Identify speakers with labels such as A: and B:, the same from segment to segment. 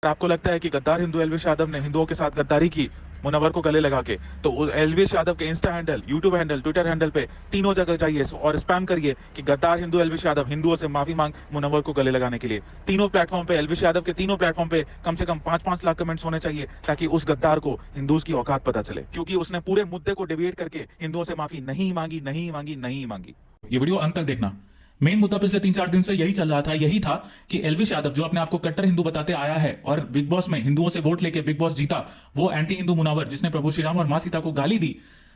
A: आपको लगता है कि गद्दार हिंदू एलविश यादव ने हिंदुओं के साथ गद्दारी की मुनव्वर को गले लगा के, तो एलविश यादव के Insta handle, YouTube handle, Twitter handle पे तीनों जगह जाइए और स्पैम करिए कि गद्दार हिंदू एलविश यादव हिंदुओं से माफी मांग मुनव्वर को गले लगाने के लिए। तीनों प्लेटफॉर्म पे, एलविश यादव के तीनों प्लेटफॉर्म पे कम से कम 5-5 लाख कमेंट्स होने चाहिए ताकि उस गद्दार को हिंदूज की औकात पता चले, क्योंकि उसने पूरे मुद्दे को डिविएट करके हिंदुओं से माफी नहीं मांगी, नहीं मांगी, नहीं मांगी।
B: ये वीडियो अंत तक देखना। मेन मुद्दा पिछले 3-4 दिन से यही चल रहा था, यही था कि एलविश यादव जो अपने आप को कट्टर हिंदू बताते आया है और बिग बॉस में हिंदुओं से वोट लेके बिग बॉस जीता, वो एंटी हिंदू मुनव्वर जिसने प्रभु श्री राम और मां सीता को गाली दी,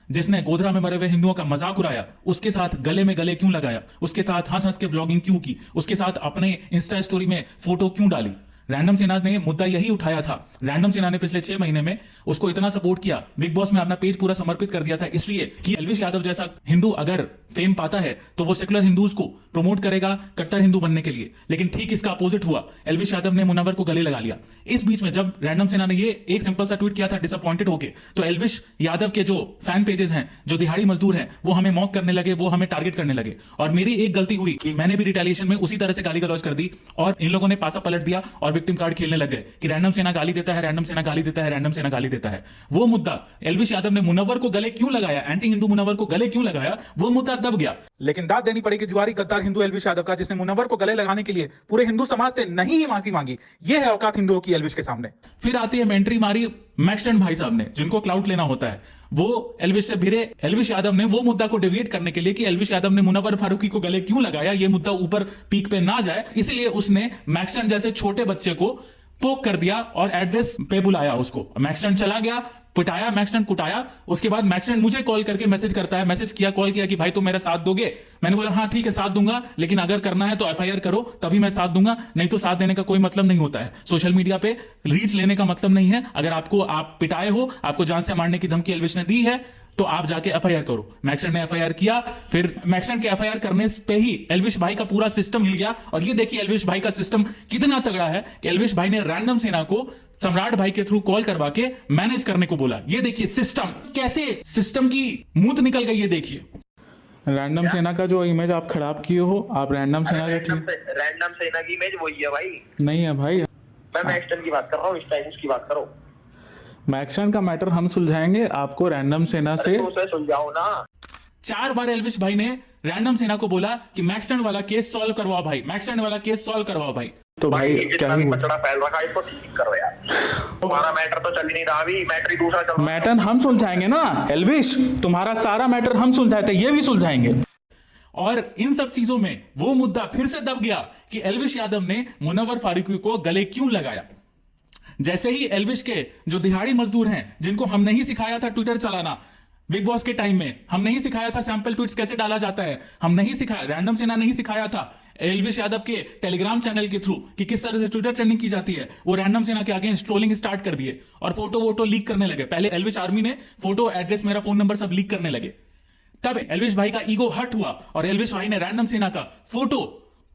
B: जिसने गोधरा में मरे हुए हिंदुओं का मजाक उड़ाया, उसके साथ गले में गले क्यों लगाया, उसके साथ हंस हंस के व्लॉगिंग क्यों की, उसके साथ अपने इंस्टा स्टोरी में फोटो क्यों डाली। रैंडम सेना ने मुद्दा यही उठाया था। रैंडम सेना ने पिछले 6 महीने में उसको इतना सपोर्ट किया, बिग बॉस में अपना पेज पूरा समर्पित कर दिया था, इसलिए कि एलविश यादव जैसा हिंदू अगर फेम पाता है तो वो सेकुलर हिंदूज को प्रमोट करेगा कट्टर हिंदू बनने के लिए। लेकिन ठीक इसका अपोजिट हुआ, एलविश यादव ने मुनव्वर को गले लगा लिया। इस बीच में जब रैंडम सेना ने ये एक सिंपल सा ट्वीट किया था डिसअपॉइंटेड होके, तो एलविश यादव के जो फैन पेजेस हैं, जो दिहाड़ी मजदूर हैं, वो हमें मॉक करने लगे, वो हमें टारगेट करने लगे। और मेरी एक गलती हुई कि मैंने भी रिटेलिएशन में उसी तरह से गाली गलौज कर दी और इन लोगों ने पासा पलट दिया और विक्टिम कार्ड खेलने लग गए कि रैंडम सेना गाली देता है, रैंडम सेना गाली देता है, रैंडम सेना गाली देता है। वो मुद्दा एलविश यादव ने मुनव्वर को गले क्यों लगाया, एंटी हिंदू मुनव्वर को गले क्यों लगाया, वो मुद्दा दब गया।
A: लेकिन दाद देनी पड़ेगी जुआरी गद्दार हिंदू एलविश यादव का, जिसने मुनव्वर को गले लगाने के लिए पूरे हिंदू समाज से नहीं ही माफी मांगी। यह है औकात हिंदुओं की एलविश के सामने।
B: फिर आती है एंट्री मारी मैक्सटन भाई साहब ने, जिनको क्लाउड लेना होता है। वो एलविश से भिड़े एलविश यादव ने वो मुद्दा को डिविएट करने के लिए कि एलविश यादव ने मुनव्वर फारूकी को गले क्यों लगाया, ये मुद्दा ऊपर पीक पे ना जाए, इसलिए उसने मैक्सटन जैसे छोटे बच्चे को पोक कर दिया और एड्रेस पे बुलाया उसको। मैक्सटन चला गया, पिटाया, मैक्सटन कुटाया। उसके बाद मैक्सटन मुझे कॉल करके मैसेज करता है, मैसेज किया, कॉल किया कि भाई तुम मेरा साथ दोगे। मैंने बोला हाँ ठीक है साथ दूंगा, लेकिन अगर करना है तो एफआईआर करो, तभी मैं साथ दूंगा, नहीं तो साथ देने का कोई मतलब नहीं होता है। सोशल मीडिया पे रीच लेने का मतलब नहीं है। अगर आपको आप पिटाए हो, आपको जान से मारने की धमकी एलविश ने दी है, तो आप जाके एफआईआर करो। मैक्सटन ने एफआईआर किया। फिर मैक्सटन के एफआईआर करने पे ही एलविश भाई का पूरा सिस्टम हिल गया। और ये देखिए एलविश भाई का सिस्टम कितना तगड़ा है कि एलविश भाई ने रैंडम सेना को सम्राट भाई के थ्रू कॉल करवा के मैनेज करने को बोला। ये देखिए सिस्टम, कैसे सिस्टम की मूत निकल गई, ये देखिए।
C: रैंडम सेना का जो इमेज आप खराब किए हो, आप रैंडम सेना का
D: रैंडम सेना की इमेज वही है भाई,
C: नहीं है भाई।
D: मैं मैक्सटन की बात कर रहा हूँ, इस टाइम की बात करो।
C: मैक्सटन का मैटर हम सुलझाएंगे, आपको रैंडम सेना से
D: तो उसे सुलझाओ ना।
B: 4 बार एलविश भाई ने रैंडम सेना को बोला कि मैक्सटन वाला केस सॉल्व करवाओ भाई, मैक्सटन वाला केस सॉल्व करवाओ भाई।
C: तो भाई
D: जितना
C: क्या
D: भी
C: ही
D: मचड़ा फैल रखा है इसको ठीक करो यार। तुम्हारा मैटर तो चल ही नहीं रहा, अभी मैटर ही दूसरा चल रहा है।
C: मैटर हम सुलझाएंगे ना एलविश, तुम्हारा सारा मैटर हम सुलझाते, ये भी सुलझाएंगे।
B: और इन सब चीजों में वो मुद्दा फिर से दब गया कि एलविश यादव ने मुनव्वर फारूकी को गले क्यों लगाया। जैसे ही एलविश के जो दिहाड़ी मजदूर हैं, जिनको हमने ही सिखाया था ट्विटर चलाना बिग बॉस के टाइम में, हमने ही सिखाया था सैंपल ट्वीट्स कैसे डाला जाता है, हमने ही सिखाया, रैंडम सेना नहीं सिखाया था एलविश यादव के टेलीग्राम चैनल के थ्रू कि किस तरह से ट्विटर ट्रेंडिंग की जाती है। वो रैंडम सेना के अगेंस्ट ट्रोलिंग स्टार्ट कर दिए और फोटो वोटो लीक करने लगे। पहले एलविश आर्मी ने फोटो, एड्रेस, मेरा फोन नंबर सब लीक करने लगे। तब एलविश भाई का ईगो हर्ट हुआ और एलविश भाई ने रैंडम सेना का फोटो,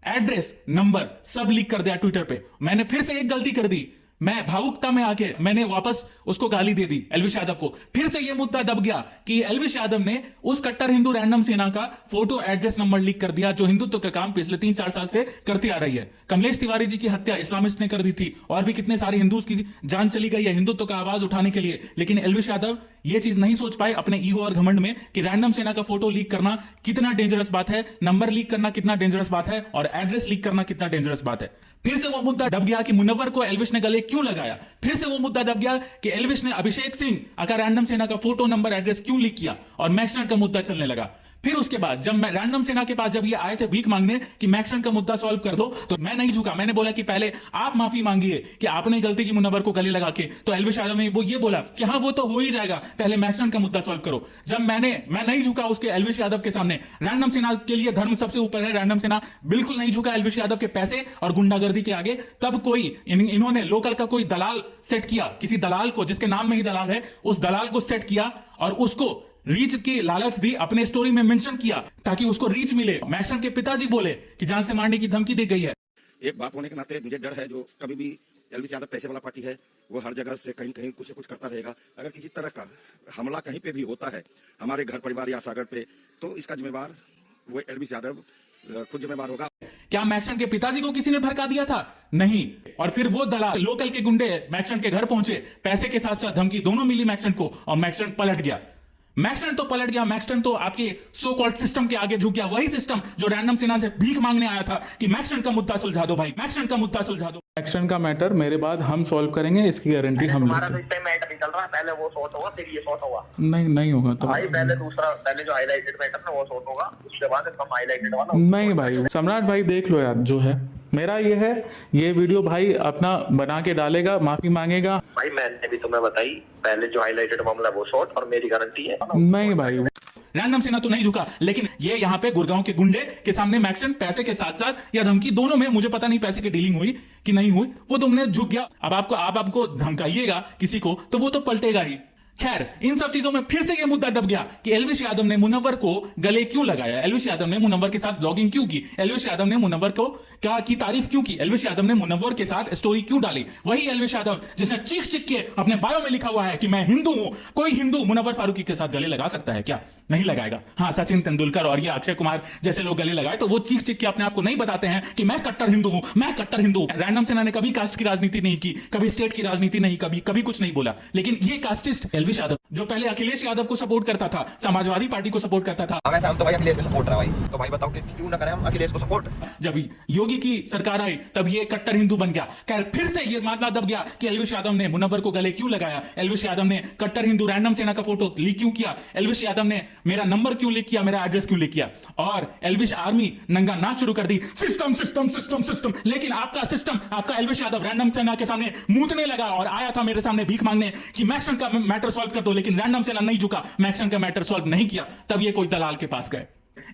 B: एड्रेस, नंबर सब लीक कर दिया ट्विटर पे। मैंने फिर से एक गलती कर दी, मैं भावुकता में आके मैंने वापस उसको गाली दे दी एलविश यादव को। फिर से यह मुद्दा दब गया कि एलविश यादव ने उस कट्टर हिंदू रैंडम सेना का फोटो, एड्रेस, नंबर लीक कर दिया, जो हिंदुत्व का काम पिछले 3-4 साल से करती आ रही है। कमलेश तिवारी जी की हत्या इस्लामिस्ट ने कर दी थी और भी कितने सारे हिंदूज की जान चली गई है हिंदुत्व का आवाज उठाने के लिए। लेकिन एलविश यादव ये चीज नहीं सोच पाए अपने ईगो और घमंड में कि रैंडम सेना का फोटो लीक करना कितना डेंजरस बात है, नंबर लीक करना कितना डेंजरस बात है और एड्रेस लीक करना कितना डेंजरस बात है। फिर से वो मुद्दा दब गया कि मुनव्वर को एलविश ने गले क्यों लगाया। फिर से वो मुद्दा दब गया कि एलविश ने अभिषेक सिंह अगर रैंडम सेना का फोटो, नंबर, एड्रेस क्यों लीक किया और मैक्सटन का मुद्दा चलने लगा। फिर उसके बाद जब मैं रैंडम सेना के पास जब ये आए थे भीख मांगने कि मैक्सटन का मुद्दा सॉल्व कर दो, तो मैं नहीं झुका। मैंने बोला कि पहले आप माफी मांगिए कि आपने गलती की मुनव्वर को गले लगा के। तो एलविश यादव ने वो ये बोला कि हाँ वो तो हो ही जाएगा, पहले मैक्सटन का मुद्दा सॉल्व करो। जब मैं नहीं झुका उसके एलविश यादव के सामने। रैंडम सेना के लिए धर्म सबसे ऊपर है, रैंडम सेना बिल्कुल नहीं झुका एलविश यादव के पैसे और गुंडागर्दी के आगे। तब कोई इन्होंने लोकल का कोई दलाल सेट किया, किसी दलाल को जिसके नाम में ही दलाल है, उस दलाल को सेट किया और उसको रीच की लालच दी, अपने स्टोरी में मेंशन किया ताकि उसको रीच मिले। मैक्सटन के पिताजी बोले कि जान से मारने की धमकी दी गई है।
E: एक बाप होने के नाते मुझे डर है, जो कभी भी एलविश यादव पैसे वाला पार्टी है, वो हर जगह से कहीं कहीं कुछ न कुछ करता रहेगा। अगर किसी तरह का हमला कहीं पे भी होता है हमारे घर परिवार या सागर पे, तो इसका जिम्मेवार वो एलविश यादव खुद जिम्मेवार होगा।
B: क्या मैक्सन के पिताजी को किसी ने भड़का दिया था? नहीं। और फिर वो दलाल लोकल के गुंडे मैक्सन के घर पहुंचे, पैसे के साथ साथ धमकी दोनों मिली मैक्सन को, और मैक्सन पलट गया। मैक्सन तो पलट गया, मैक्सन तो आपके सो कॉल्ड सिस्टम के आगे झुक गया, वही सिस्टम जो रैंडम सिन्हा से भीख मांगने आया था कि मैक्सन का मुद्दा सुलझा दो भाई, मैक्सन का मुद्दा सुलझा दो।
C: मैक्सन का मैटर मेरे बाद हम सॉल्व करेंगे, इसकी गारंटी हम
D: तुम्हारा
C: लेते
D: तो इस टाइम मैटर नहीं चल रहा, पहले वो सॉर्ट होगा फिर ये सॉर्ट होगा।
C: हैं। नहीं होगा तो
D: भाई पहले जो हाईलाइटेड मैटर ना वो सॉर्ट होगा, उसके बाद इसका हाईलाइटेड वाला।
C: नहीं भाई, सम्राट भाई देख लो यार, जो है मेरा ये है, ये वीडियो भाई अपना बना के डालेगा, माफी मांगेगा।
D: भाई मैंने भी तुम्हें बताई, पहले जो हाईलाइटेड मामला वो शॉर्ट, और मेरी गारंटी है।
C: नहीं भाई,
B: रैंडम सिन्हा तो नहीं झुका, लेकिन ये यहाँ पे गुड़गांव के गुंडे के सामने मैक्सन पैसे के साथ साथ या धमकी दोनों में, मुझे पता नहीं पैसे की डीलिंग हुई कि नहीं हुई, वो तुमने झुक गया। अब आपको धमकाइएगा किसी को तो वो तो पलटेगा ही। खैर, इन सब चीजों में फिर से ये मुद्दा दब गया कि एल्विश यादव ने मुनव्वर को गले क्यों लगाया, एल्विश यादव ने मुनव्वर के साथ ब्लॉगिंग क्यों की, एल्विश यादव ने मुनव्वर को की तारीफ क्यों की, एल्विश यादव ने मुनव्वर के साथ स्टोरी क्यों डाली। वही एल्विश यादव जिसने चीख के अपने बायो में लिखा हुआ है कि मैं हिंदू हूं। कोई हिंदू मुनव्वर फारूकी के साथ गले लगा सकता है क्या? नहीं लगाएगा। हाँ, सचिन तेंदुलकर और ये अक्षय कुमार जैसे लोग गले लगाए तो वो चीख के अपने आप को नहीं बताते हैं कि मैं कट्टर हिंदू हूं, मैं कट्टर हिंदू हूं। रैंडम सिन्हा ने कभी कास्ट की राजनीति नहीं की, कभी स्टेट की राजनीति नहीं, कभी कुछ नहीं बोला। लेकिन ये कास्टिस्ट एल्विश यादव जो पहले अखिलेश यादव को सपोर्ट करता था, समाजवादी पार्टी को सपोर्ट करता था,
F: हम तो भाई अखिलेश को सपोर्ट रहा भाई, तो भाई बताओ कि क्यों ना करें हम अखिलेश को सपोर्ट।
B: जब योगी की सरकार आई तब ये कट्टर हिंदू बन गया। खैर, फिर से ये मामला दब गया कि एल्विश यादव ने मुनव्वर को गले क्यों लगाया, एल्विश यादव ने कट्टर हिंदू रैंडम सिन्हा का फोटो लीक क्यों किया, एल्विश यादव ने मेरा नंबर क्यों लीक किया, मेरा एड्रेस क्यों लीक किया, और एल्विश आर्मी नंगा नाच शुरू कर दी, सिस्टम सिस्टम सिस्टम सिस्टम। लेकिन आपका सिस्टम, आपका एल्विश यादव रैंडम सिन्हा के सामने मूतने लगा और आया था मेरे सामने भीख मांगने कि मैक्सन का मैटर सॉल्व कर दो, लेकिन रैंडम सिन्हा नहीं झुका, मैक्सन का मैटर सॉल्व नहीं किया। तब ये कोई दलाल के पास गए।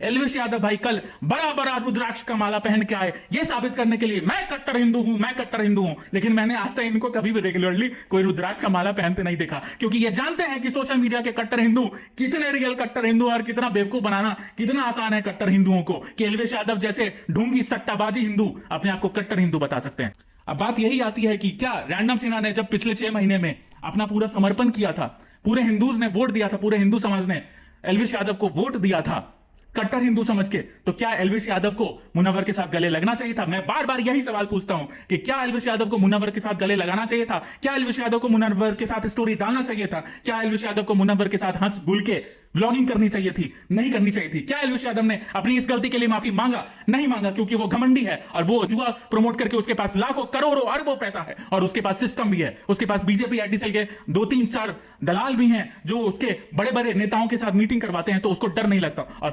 B: एल्विश यादव भाई कल बड़ा रुद्राक्ष का माला पहन के आए, ये साबित करने के लिए मैं कट्टर हिंदू हूं, मैं कट्टर हिंदू हूं। लेकिन मैंने आज तक इनको कभी भी रेगुलरली कोई रुद्राक्ष का माला पहनते नहीं देखा, क्योंकि ये जानते हैं कि सोशल मीडिया के कट्टर हिंदू कितने रियल कट्टर हिंदू और कितना बेवकूफ बनाना कितना आसान है कट्टर हिंदुओं को, कि एल्विश यादव जैसे ढोंगी सट्टाबाजी हिंदू अपने आप को कट्टर हिंदू बता सकते हैं। अब बात यही आती है कि क्या रैंडम सिन्हा ने जब पिछले 6 महीने में अपना पूरा समर्पण किया था, पूरे हिंदूज ने वोट दिया था, पूरे हिंदू समाज ने एल्विश यादव को वोट दिया था कट्टर हिंदू समझ के, तो क्या एल्विश यादव को मुनव्वर के साथ गले लगना चाहिए था? मैं बार बार यही सवाल पूछता हूं कि क्या एल्विश यादव को मुनव्वर के साथ गले लगाना चाहिए था? क्या एल्विश यादव को मुनव्वर के साथ स्टोरी डालना चाहिए था? क्या एल्विश यादव को मुनव्वर के साथ हंस गुल के ब्लॉगिंग करनी चाहिए थी? नहीं करनी चाहिए थी। क्या एल्विश यादव ने अपनी इस गलती के लिए माफी मांगा? नहीं मांगा, क्योंकि वो घमंडी है और वो जुआ प्रमोट करके उसके पास लाखों करोड़ों अरबों पैसा है और उसके पास सिस्टम भी है, उसके पास बीजेपी आईटी सेल के 2-3-4 दलाल भी हैं जो उसके बड़े बड़े नेताओं के साथ मीटिंग करवाते हैं, तो उसको डर नहीं लगता। और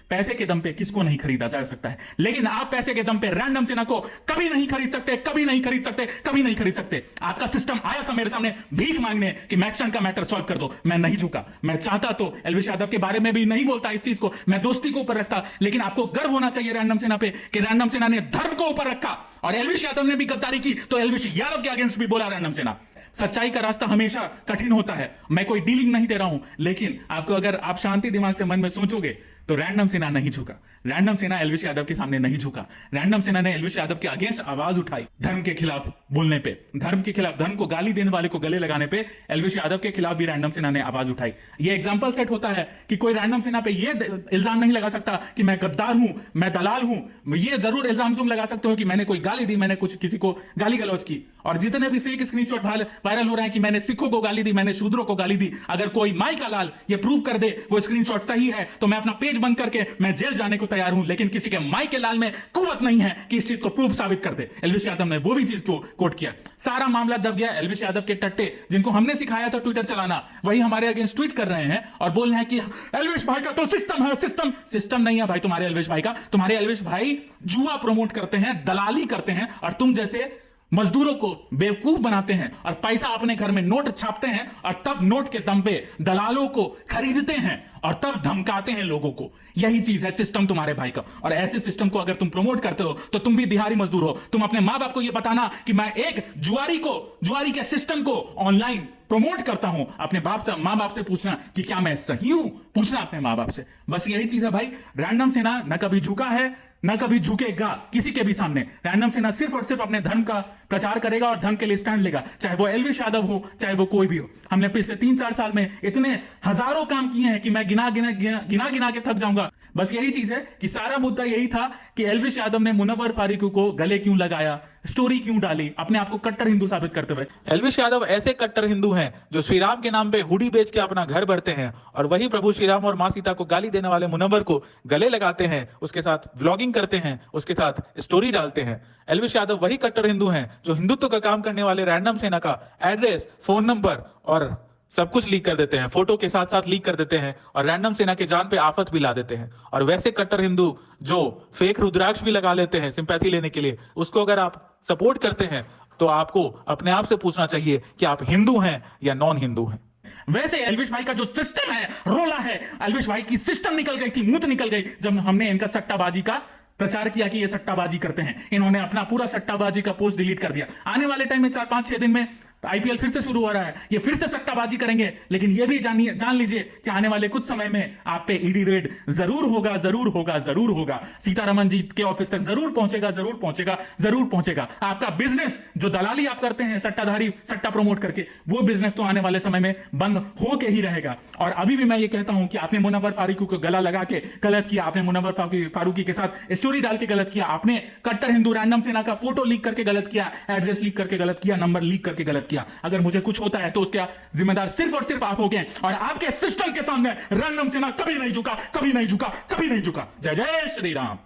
B: पैसे के दम पे किसको नहीं खरीदा जा सकता है, लेकिन आप पैसे के दम पे रैंडम सिन्हा को कभी नहीं खरीद सकते, कभी नहीं खरीद सकते, कभी नहीं खरीद सकते। आपका सिस्टम आया था मेरे सामने भीख मांगने कि मैक्सन का मैटर सॉल्व कर दो, मैं नहीं झुका। मैं चाहता तो एल्विश यादव के बारे में भी नहीं बोलता इस चीज को, मैं दोस्ती को ऊपर रखता, लेकिन आपको गर्व होना चाहिए रैंडम सिन्हा पे कि रैंडम सिन्हा ने धर्म को ऊपर रखा। और एल्विश यादव ने भी गद्दारी की तो एल्विश यादव के अगेंस्ट भी बोला रैंडम सिन्हा। सच्चाई का रास्ता हमेशा कठिन होता है, मैं कोई डीलिंग नहीं दे रहा हूं, लेकिन आपको अगर आप शांति दिमाग से मन में सोचोगे तो रैंडम सिन्हा नहीं झुका, रैंडम सिन्हा एल्विश यादव के सामने नहीं झुका। रैंडम सिन्हा ने एल्विश यादव के अगेंस्ट आवाज उठाई, धर्म के खिलाफ बोलने पे, धर्म के खिलाफ, धर्म को गाली देने वाले को गले लगाने पे एल्विश यादव के खिलाफ भी रैंडम सिन्हा ने आवाज उठाई। ये एग्जांपल सेट होता है कि कोई रैंडम सिन्हा पे ये इल्जाम नहीं लगा सकता कि मैं गद्दार हूं, मैं दलाल हूं। ये जरूर इल्जाम तुम लगा सकते हो कि मैंने कोई गाली दी, मैंने कुछ किसी को गाली गलौज की। और जितने भी फेक स्क्रीनशॉट वायरल हो रहे हैं कि मैंने सिखों को गाली दी, मैंने शूद्रों को गाली दी, अगर कोई माई का लाल ये प्रूव कर दे वो स्क्रीनशॉट सही है तो मैं अपना पेज बंद करके मैं जेल जाने को तैयार हूं। लेकिन किसी के माई के लाल में कुव्वत नहीं है कि इस चीज को प्रूफ साबित कर दे। एल्विश यादव ने वो भी चीज को कोट किया। सारा मामला दब गया। एल्विश यादव के टट्टे जिनको हमने सिखाया था ट्विटर चलाना, वही हमारे अगेंस्ट ट्वीट कर रहे हैं और बोल रहे हैं कि एल्विश भाई का तो सिस्टम है। सिस्टम नहीं है भाई तुम्हारे एल्विश भाई का। तुम्हारे एल्विश भाई जुआ प्रमोट करते हैं, दलाली करते हैं और तुम जैसे मजदूरों को बेवकूफ बनाते हैं और पैसा अपने घर में नोट छापते हैं और तब नोट के दम पे दलालों को खरीदते हैं और तब धमकाते हैं लोगों को। यही चीज है सिस्टम तुम्हारे भाई का। और ऐसे सिस्टम को अगर तुम प्रमोट करते हो तो तुम भी दिहाड़ी मजदूर हो। तुम अपने माँ बाप को यह बताना कि मैं एक जुआरी के सिस्टम को ऑनलाइन प्रमोट करता हूं। अपने माँ बाप से पूछना कि क्या मैं सही हूं, पूछना अपने माँ बाप से। बस यही चीज है भाई। रैंडम सिन्हा न कभी झुका है न कभी झुकेगा किसी के भी सामने। रैंडम सिन्हा सिर्फ और सिर्फ अपने धर्म का प्रचार करेगा और धर्म के लिए स्टैंड लेगा, चाहे वो एल्विश यादव हो, चाहे वो कोई भी हो। हमने पिछले 3-4 साल में इतने हजारों काम किए हैं कि मैं गिना गिना के थक जाऊंगा। बस यही चीज है कि सारा मुद्दा यही था कि एल्विश यादव ने मुनव्वर फारूकी को गले क्यों लगाया, स्टोरी क्यों डाली, अपने आप को कट्टर हिंदू साबित करते हुए।
A: एल्विश यादव ऐसे कट्टर हिंदू हैं जो श्री राम के नाम पे हुडी बेच के अपना घर भरते हैं, और वही प्रभु श्री राम और मां सीता को गाली देने वाले मुनव्वर को गले लगाते हैं, उसके साथ व्लॉगिंग करते हैं, उसके साथ स्टोरी डालते हैं। एल्विश यादव वही कट्टर हिंदू हैं जो हिंदुत्व का काम करने वाले रैंडम सेना का एड्रेस, फोन नंबर और सब कुछ लीक कर देते हैं, फोटो के साथ साथ लीक कर देते हैं, और रैंडम सेना के जान पे आफत भी ला देते हैं। और वैसे कट्टर हिंदू जो फेक रुद्राक्ष भी लगा लेते हैं सिंपैथी लेने के लिए, उसको अगर आप सपोर्ट करते हैं तो आपको अपने आप से पूछना चाहिए कि आप हिंदू हैं या नॉन हिंदू हैं।
B: वैसे एल्विश भाई का जो सिस्टम है, रोला है, एल्विश भाई की सिस्टम निकल गई थी, मूत निकल गई जब हमने इनका सट्टाबाजी का प्रचार किया कि ये सट्टाबाजी करते हैं। इन्होंने अपना पूरा सट्टाबाजी का पोस्ट डिलीट कर दिया। आने वाले टाइम में 4-5-6 दिन में आईपीएल फिर से शुरू हो रहा है, ये फिर से सट्टाबाजी करेंगे, लेकिन ये भी जान लीजिए कि आने वाले कुछ समय में आप पे ईडी रेड जरूर होगा, जरूर होगा, जरूर होगा। सीतारमन जी के ऑफिस तक जरूर पहुंचेगा, जरूर पहुंचेगा, जरूर पहुंचेगा। आपका बिजनेस जो दलाली आप करते हैं सट्टाधारी, सट्टा प्रमोट करके, वो बिजनेस तो आने वाले समय में बंद होके ही रहेगा। और अभी भी मैं ये कहता हूं कि आपने मुनव्वर फारूकी को गला लगा के गलत किया, आपने मुनव्वर फारूकी के साथ स्टोरी डाल के गलत किया, आपने कट्टर हिंदू रैंडम सेना का फोटो लीक करके गलत किया, एड्रेस लीक करके गलत किया, नंबर लीक करके गलत किया। अगर मुझे कुछ होता है तो उसका जिम्मेदार सिर्फ और सिर्फ आप होंगे, और आपके सिस्टम के सामने रैंडम सेना कभी नहीं झुका, कभी नहीं झुका, कभी नहीं झुका। जय जय श्री राम।